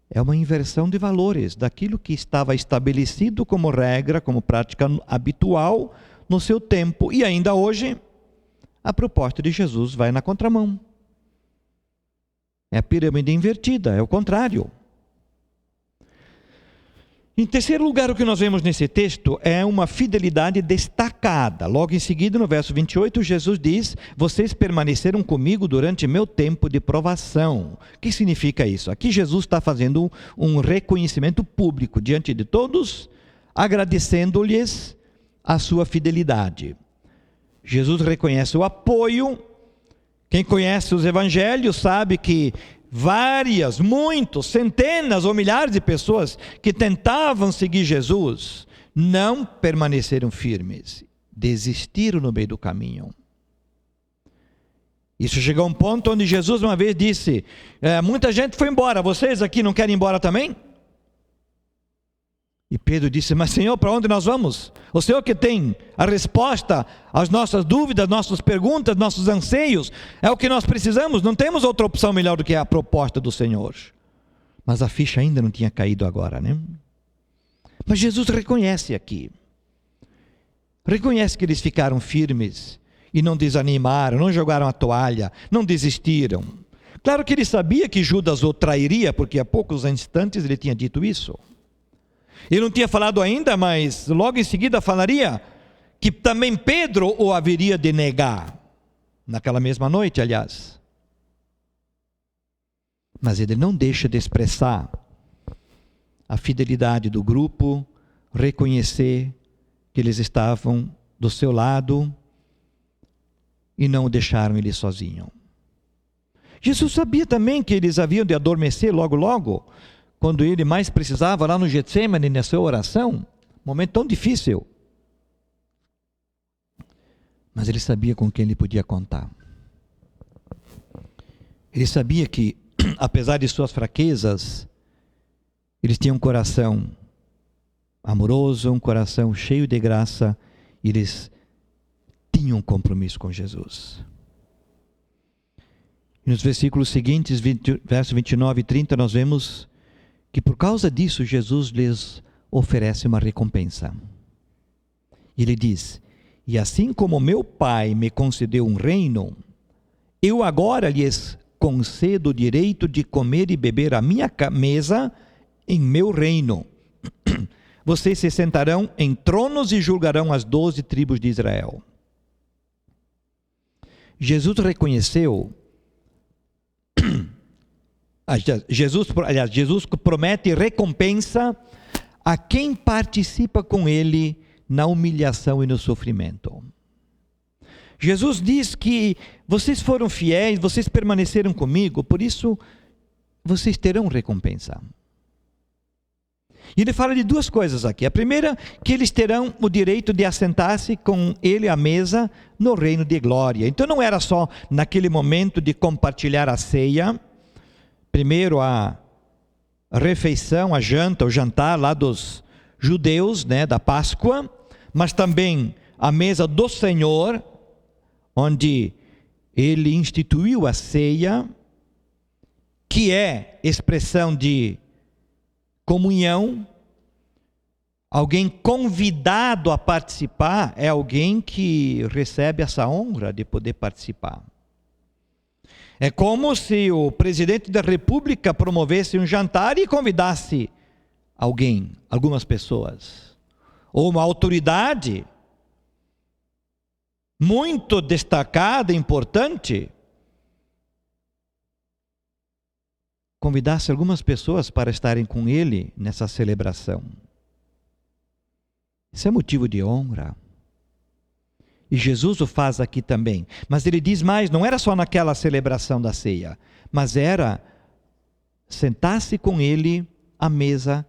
é uma inversão de valores, daquilo que estava estabelecido como regra, como prática habitual no seu tempo, e ainda hoje, a proposta de Jesus vai na contramão. É a pirâmide invertida, é o contrário. Em terceiro lugar, o que nós vemos nesse texto é uma fidelidade destacada. Logo em seguida, no verso 28, Jesus diz, vocês permaneceram comigo durante meu tempo de provação. O que significa isso? Aqui Jesus está fazendo um reconhecimento público diante de todos, agradecendo-lhes a sua fidelidade. Jesus reconhece o apoio. Quem conhece os evangelhos sabe que várias, muitos, centenas ou milhares de pessoas que tentavam seguir Jesus não permaneceram firmes, desistiram no meio do caminho. Isso chegou a um ponto onde Jesus uma vez disse, muita gente foi embora, vocês aqui não querem ir embora também? E Pedro disse, mas Senhor, para onde nós vamos? O Senhor que tem a resposta às nossas dúvidas, nossas perguntas, nossos anseios, é o que nós precisamos, não temos outra opção melhor do que a proposta do Senhor. Mas a ficha ainda não tinha caído agora, né? Mas Jesus reconhece aqui, reconhece que eles ficaram firmes e não desanimaram, não jogaram a toalha, não desistiram. Claro que ele sabia que Judas o trairia, porque há poucos instantes ele tinha dito isso. Ele não tinha falado ainda, mas logo em seguida falaria que também Pedro o haveria de negar. Naquela mesma noite, aliás. Mas ele não deixa de expressar a fidelidade do grupo, reconhecer que eles estavam do seu lado e não o deixaram ele sozinho. Jesus sabia também que eles haviam de adormecer logo, logo, quando ele mais precisava, lá no Getsemane, na sua oração, momento tão difícil. Mas ele sabia com quem ele podia contar. Ele sabia que, apesar de suas fraquezas, eles tinham um coração amoroso, um coração cheio de graça, e eles tinham um compromisso com Jesus. E nos versículos seguintes, versos 29 e 30, nós vemos que por causa disso Jesus lhes oferece uma recompensa. Ele diz, e assim como meu Pai me concedeu um reino, eu agora lhes concedo o direito de comer e beber à minha mesa em meu reino. Vocês se sentarão em tronos e julgarão as 12 tribos de Israel. Jesus reconheceu Jesus promete recompensa a quem participa com ele na humilhação e no sofrimento. Jesus diz que vocês foram fiéis, vocês permaneceram comigo, por isso vocês terão recompensa. E ele fala de duas coisas aqui. A primeira, que eles terão o direito de assentar-se com ele à mesa no reino de glória. Então não era só naquele momento de compartilhar a ceia, primeiro a refeição, a janta, o jantar lá dos judeus, né, da Páscoa, mas também a mesa do Senhor, onde ele instituiu a ceia, que é expressão de comunhão. Alguém convidado a participar é alguém que recebe essa honra de poder participar. É como se o presidente da República promovesse um jantar e convidasse alguém, algumas pessoas, ou uma autoridade muito destacada, importante, convidasse algumas pessoas para estarem com ele nessa celebração. Isso é motivo de honra. E Jesus o faz aqui também. Mas ele diz mais, não era só naquela celebração da ceia, mas era sentar-se com ele à mesa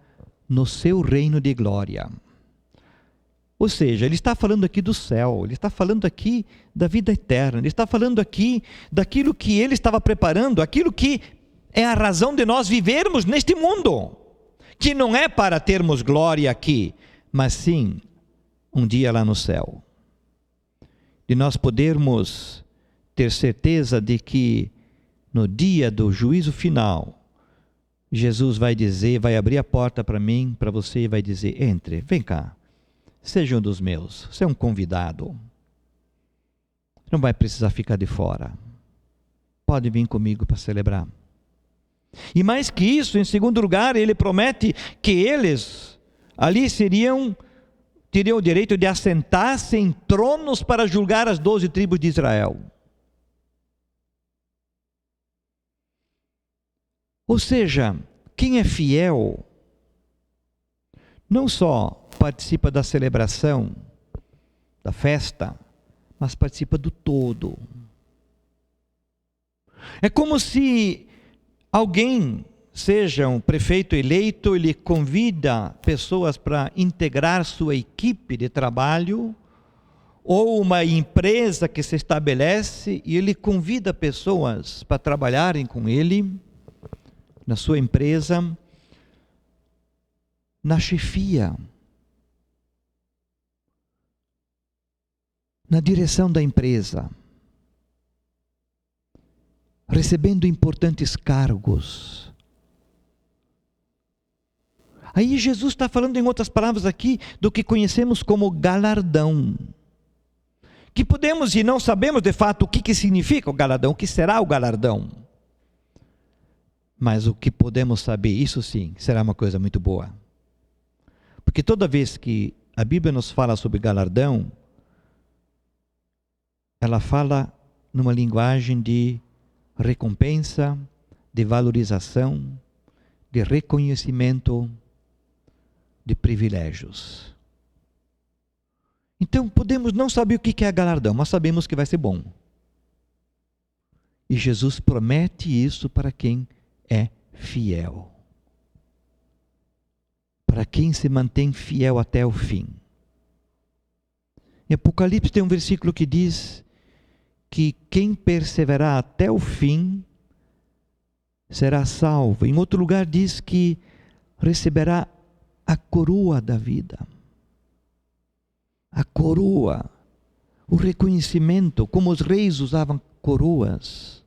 no seu reino de glória. Ou seja, ele está falando aqui do céu, ele está falando aqui da vida eterna, ele está falando aqui daquilo que ele estava preparando, aquilo que é a razão de nós vivermos neste mundo, que não é para termos glória aqui, mas sim um dia lá no céu. De nós podermos ter certeza de que no dia do juízo final, Jesus vai dizer, vai abrir a porta para mim, para você, e vai dizer: entre, vem cá, seja um dos meus, você é um convidado, não vai precisar ficar de fora, pode vir comigo para celebrar. E mais que isso, em segundo lugar, ele promete que eles ali teriam o direito de assentar-se em tronos para julgar as 12 tribos de Israel. Ou seja, quem é fiel não só participa da celebração, da festa, mas participa do todo. É como se alguém, seja um prefeito eleito, ele convida pessoas para integrar sua equipe de trabalho, ou uma empresa que se estabelece e ele convida pessoas para trabalharem com ele na sua empresa, na chefia, na direção da empresa, recebendo importantes cargos. Aí Jesus está falando, em outras palavras aqui, do que conhecemos como galardão. Que podemos e não sabemos de fato o que significa o galardão, o que será o galardão. Mas o que podemos saber, isso sim, será uma coisa muito boa. Porque toda vez que a Bíblia nos fala sobre galardão, ela fala numa linguagem de recompensa, de valorização, de reconhecimento, de privilégios. Então podemos não saber o que é galardão, mas sabemos que vai ser bom. E Jesus promete isso para quem é fiel. Para quem se mantém fiel até o fim. Em Apocalipse tem um versículo que diz que quem perseverar até o fim será salvo. Em outro lugar diz que receberá a coroa da vida. A coroa, o reconhecimento, como os reis usavam coroas,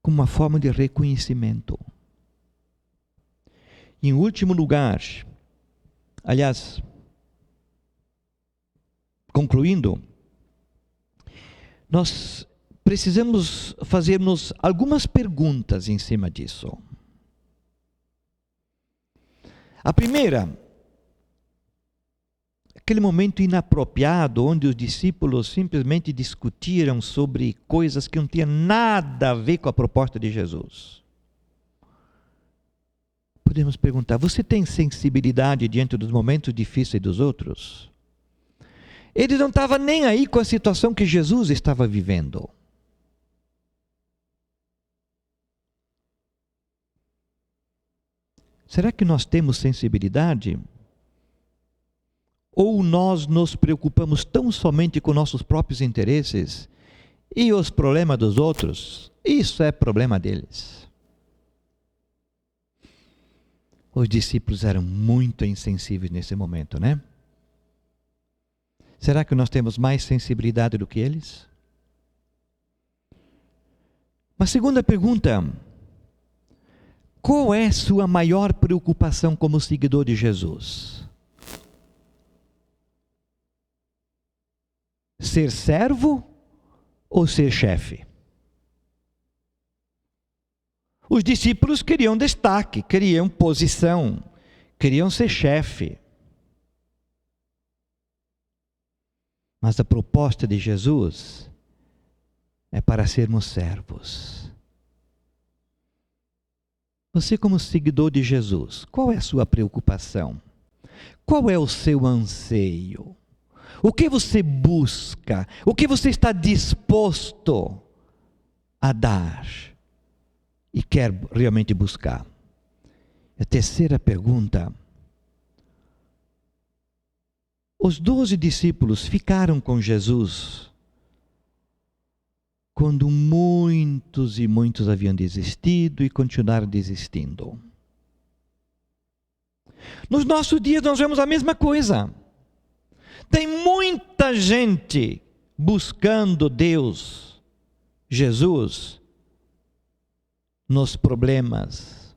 como uma forma de reconhecimento. Em último lugar, aliás, concluindo, nós precisamos fazermos algumas perguntas em cima disso. A primeira, aquele momento inapropriado onde os discípulos simplesmente discutiram sobre coisas que não tinham nada a ver com a proposta de Jesus. Podemos perguntar, você tem sensibilidade diante dos momentos difíceis dos outros? Eles não estavam nem aí com a situação que Jesus estava vivendo. Será que nós temos sensibilidade? Ou nós nos preocupamos tão somente com nossos próprios interesses e os problemas dos outros? Isso é problema deles. Os discípulos eram muito insensíveis nesse momento, né? Será que nós temos mais sensibilidade do que eles? Uma segunda pergunta: qual é sua maior preocupação como seguidor de Jesus? Ser servo ou ser chefe? Os discípulos queriam destaque, queriam posição, queriam ser chefe. Mas a proposta de Jesus é para sermos servos. Você, como seguidor de Jesus, qual é a sua preocupação? Qual é o seu anseio? O que você busca? O que você está disposto a dar e quer realmente buscar? A terceira pergunta: os 12 discípulos ficaram com Jesus quando muitos e muitos haviam desistido e continuaram desistindo. Nos nossos dias nós vemos a mesma coisa. Tem muita gente buscando Deus, Jesus, nos problemas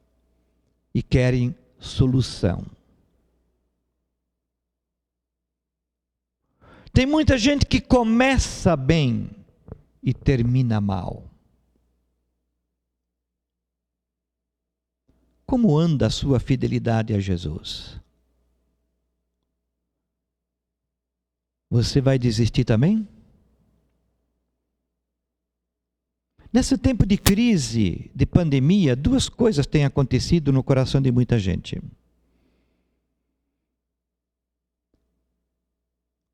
e querem solução. Tem muita gente que começa bem e termina mal. Como anda a sua fidelidade a Jesus? Você vai desistir também? Nesse tempo de crise, de pandemia, duas coisas têm acontecido no coração de muita gente.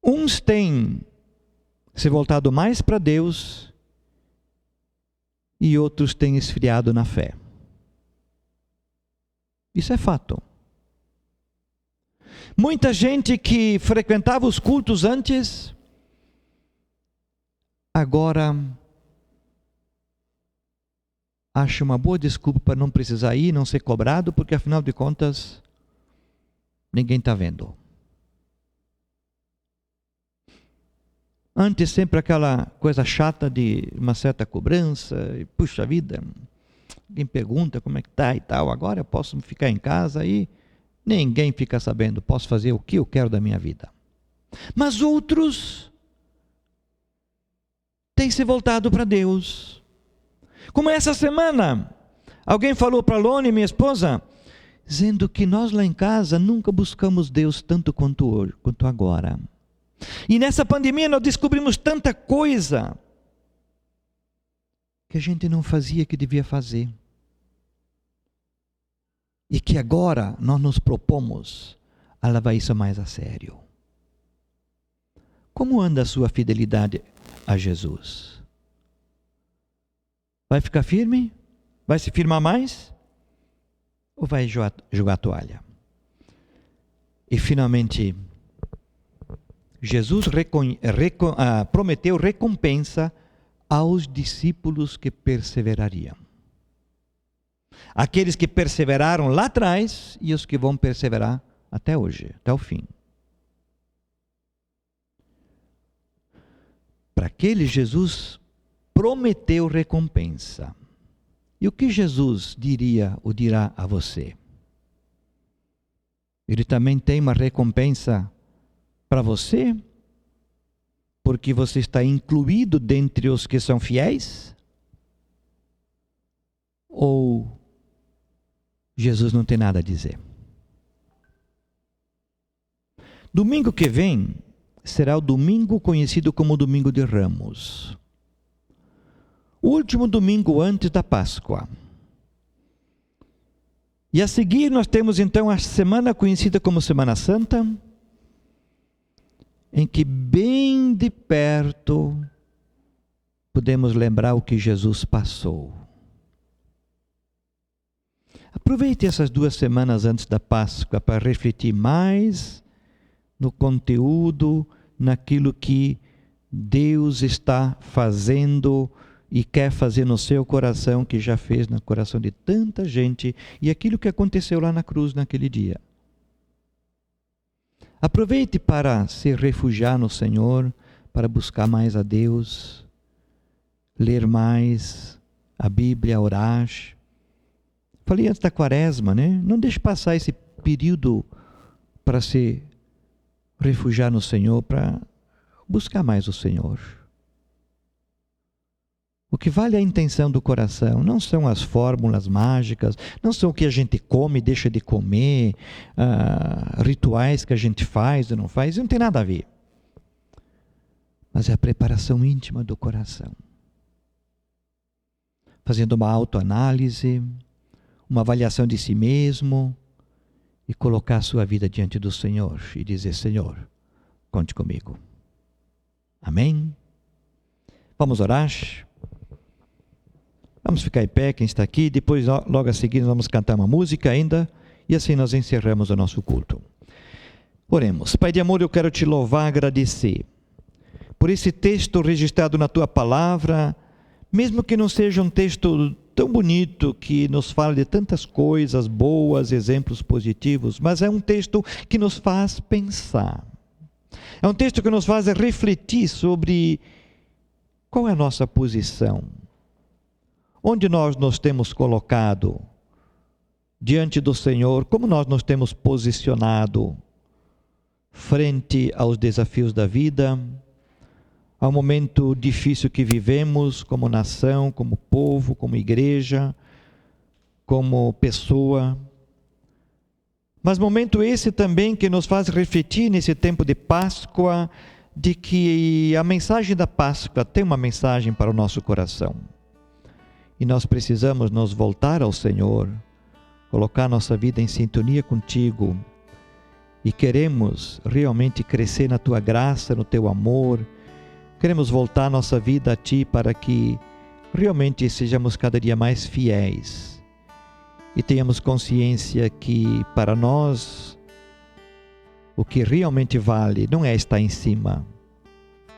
Uns têm se voltado mais para Deus e outros têm esfriado na fé. Isso é fato. Muita gente que frequentava os cultos antes, agora acha uma boa desculpa para não precisar ir, não ser cobrado, porque afinal de contas, ninguém está vendo. Antes sempre aquela coisa chata de uma certa cobrança, e puxa vida, alguém pergunta como é que está e tal, agora eu posso ficar em casa e ninguém fica sabendo, posso fazer o que eu quero da minha vida. Mas outros têm se voltado para Deus. Como essa semana, alguém falou para a Lone, minha esposa, dizendo que nós lá em casa nunca buscamos Deus tanto quanto hoje, quanto agora. E nessa pandemia nós descobrimos tanta coisa que a gente não fazia que devia fazer. E que agora nós nos propomos a levar isso mais a sério. Como anda a sua fidelidade a Jesus? Vai ficar firme? Vai se firmar mais? Ou vai jogar a toalha? E finalmente, Jesus prometeu recompensa aos discípulos que perseverariam. Aqueles que perseveraram lá atrás e os que vão perseverar até hoje, até o fim. Para aqueles, Jesus prometeu recompensa. E o que Jesus diria ou dirá a você? Ele também tem uma recompensa para você? Porque você está incluído dentre os que são fiéis? Ou Jesus não tem nada a dizer? Domingo que vem será o domingo conhecido como Domingo de Ramos. O último domingo antes da Páscoa. E a seguir nós temos então a semana conhecida como Semana Santa, em que bem de perto podemos lembrar o que Jesus passou. A Aproveite essas 2 semanas antes da Páscoa para refletir mais no conteúdo, naquilo que Deus está fazendo e quer fazer no seu coração, que já fez no coração de tanta gente, e aquilo que aconteceu lá na cruz naquele dia. Aproveite para se refugiar no Senhor, para buscar mais a Deus, ler mais a Bíblia, orar. Falei antes da Quaresma, né? Não deixe passar esse período para se refugiar no Senhor, para buscar mais o Senhor. O que vale é a intenção do coração, não são as fórmulas mágicas, não são o que a gente come e deixa de comer, rituais que a gente faz ou não faz, isso não tem nada a ver. Mas é a preparação íntima do coração. Fazendo uma autoanálise, uma avaliação de si mesmo e colocar a sua vida diante do Senhor e dizer: Senhor, conte comigo. Amém? Vamos orar? Vamos ficar em pé, quem está aqui, depois logo a seguir nós vamos cantar uma música ainda, e assim nós encerramos o nosso culto. Oremos. Pai de amor, eu quero te louvar, agradecer por esse texto registrado na tua palavra, mesmo que não seja um texto tão bonito, que nos fala de tantas coisas boas, exemplos positivos, mas é um texto que nos faz pensar. É um texto que nos faz refletir sobre qual é a nossa posição. Onde nós nos temos colocado diante do Senhor, como nós nos temos posicionado frente aos desafios da vida, ao momento difícil que vivemos como nação, como povo, como igreja, como pessoa. Mas momento esse também que nos faz refletir nesse tempo de Páscoa, de que a mensagem da Páscoa tem uma mensagem para o nosso coração. E nós precisamos nos voltar ao Senhor, colocar nossa vida em sintonia contigo, e queremos realmente crescer na tua graça, no teu amor. Queremos voltar nossa vida a ti para que realmente sejamos cada dia mais fiéis e tenhamos consciência que para nós o que realmente vale não é estar em cima,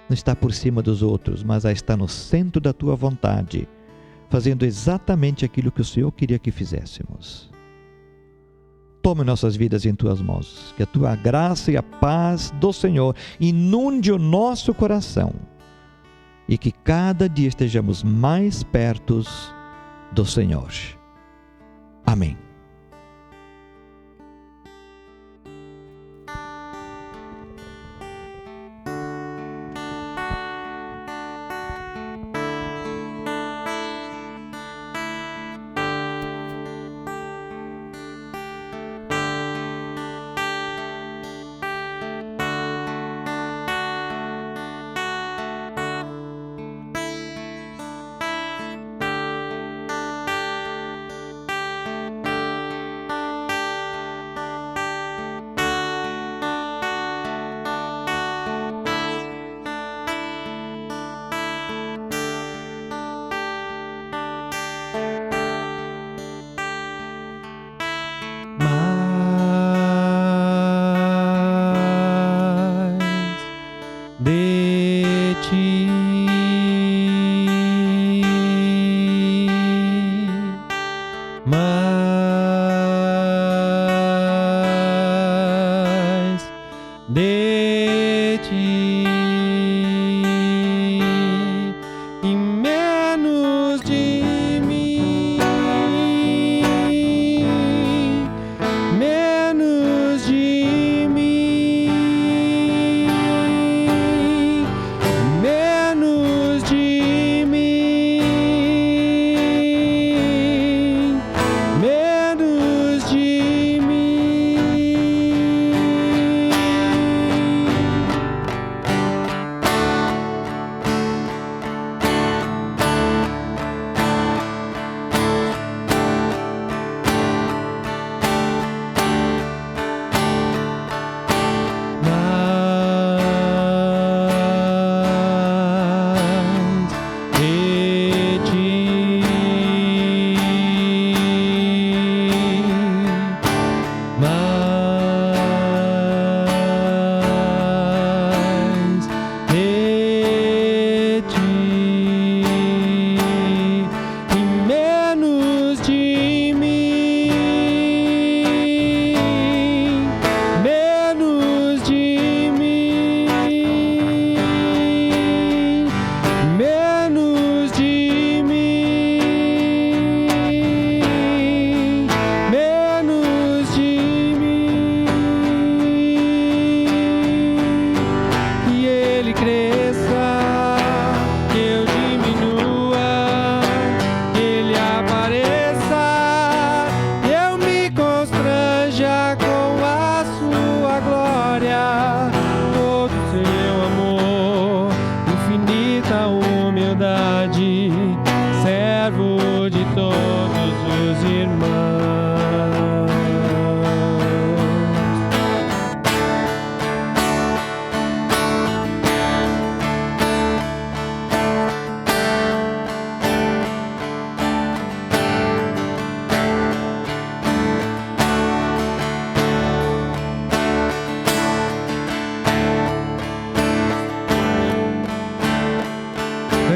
não estar por cima dos outros, mas é estar no centro da tua vontade, fazendo exatamente aquilo que o Senhor queria que fizéssemos. Tome nossas vidas em tuas mãos, que a tua graça e a paz do Senhor inunde o nosso coração e que cada dia estejamos mais perto do Senhor. Amém.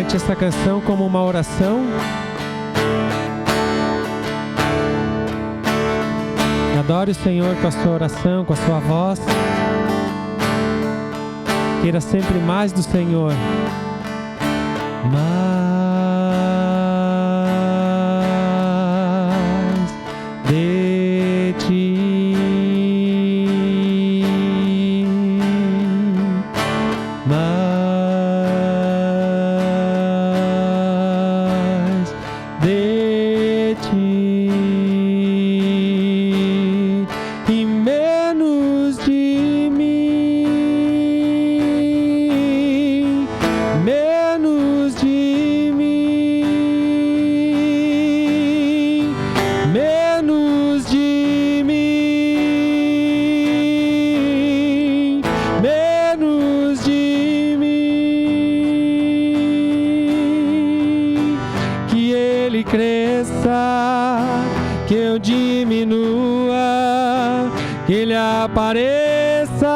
Cante essa canção como uma oração. Adore o Senhor com a sua oração, com a sua voz. Queira sempre mais do Senhor. Mais de ti. Mais de ti. E menos de mim. Menos de mim. Menos de mim. Menos de mim. Que Ele cresça, que eu diminua, que Ele apareça,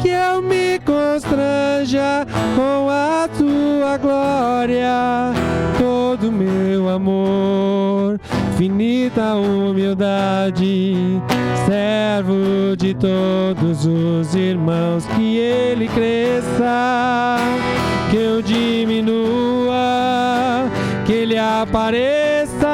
que eu me constranja com a tua glória. Todo meu amor, infinita humildade, servo de todos os irmãos. Que Ele cresça, que eu diminua, que Ele apareça,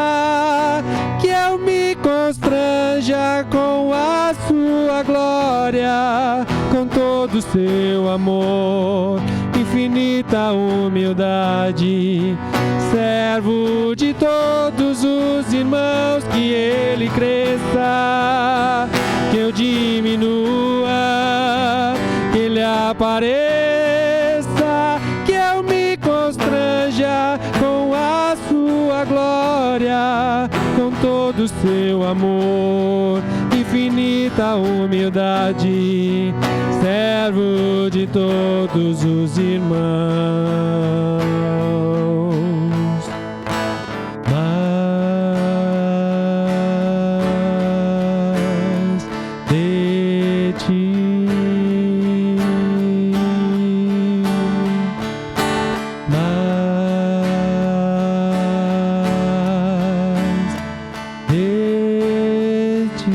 que eu me constranja com a sua glória. Com todo o seu amor, infinita humildade, servo de todos os irmãos. Que Ele cresça, que eu diminua, que Ele apareça, que eu me constranja com a sua glória. Com todo o seu amor, infinita humildade, servo de todos os irmãos. Mais de ti. Mais de ti.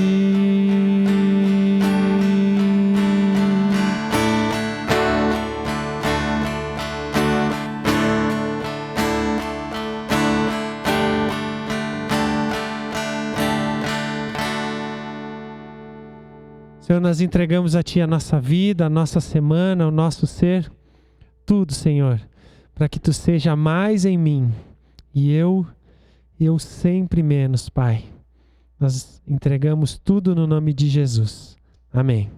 Senhor, nós entregamos a Ti a nossa vida, a nossa semana, o nosso ser, tudo, Senhor, para que Tu seja mais em mim e eu sempre menos, Pai. Nós entregamos tudo no nome de Jesus. Amém.